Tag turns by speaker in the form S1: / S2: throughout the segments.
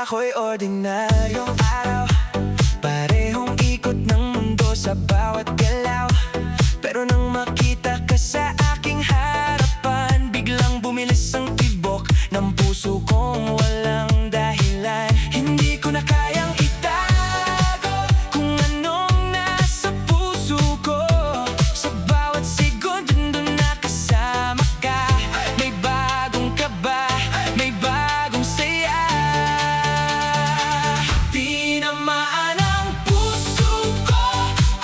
S1: ako'y ordinaryong araw, parehong ikot ng mundo sa bawat galaw. Pero nang makita ka sa aking harapan, biglang bumilis ang tibok ng puso kong walang dahilan. Hindi ko na kayang itago kung anong nasa puso ko. Sa bawat segundo nandun na kasama ka. May bagong kaba, may bagong saya. Tinamaan ang puso ko,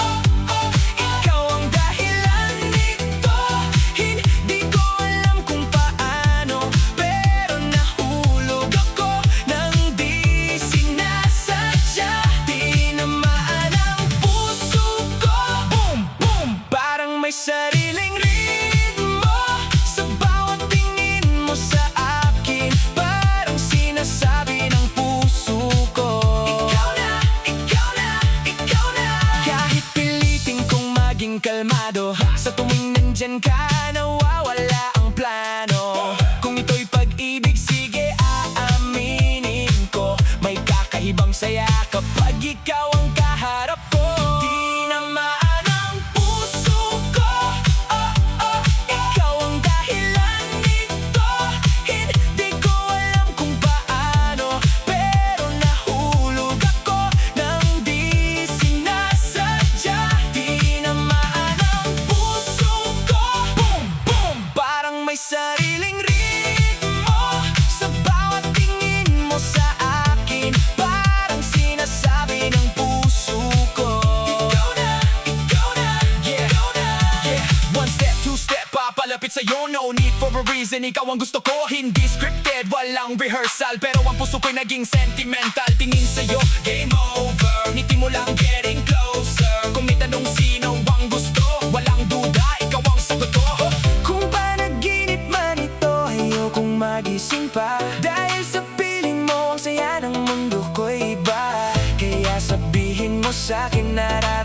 S1: oh, oh, ikaw ang dahilan nito. Hindi ko alam kung paano, pero nahulog ako nang di sinasadya. Tinamaan ang puso ko, boom, boom, parang may sariling ritmo sa bawat tingin mo sa akin. Parang sinasabi ng puso ko, ikaw na, ikaw na, ikaw na. Kahit pilitin kong maging kalmado, sa tuwing nandyan ka, nawawala ang plano. Kung ito'y pag-ibig, sige aaminin ko. May kakaibang saya kapag ikaw ang kaharap ko. Tinamaan ang puso ko, oh, oh, ikaw ang dahilan nito. Hindi ko alam kung paano, pero nahulog ako nang di sinasadya. Tinamaan ang puso ko, boom, boom, parang may sariling ritmo sa bawat tingin mo sa akin. Parang sinasabi ng puso ko, ikaw na, yeah, ikaw na, yeah. One step, two step, papalapit sa'yo, no need for a reason. Ikaw ang gusto ko, hindi scripted, walang rehearsal. Pero ang puso ko'y naging sentimental. Tingin sa'yo, game over, ngiti mo lang getting closer. Kung may tanong sino ang gusto, walang duda, ikaw ang sagot ko. Kung panaginip man ito, ayokong magising pa. Dahil sa piling mo, ang saya ng mundo ko'y iba. Kaya sabihin mo sa'kin, nararamdaman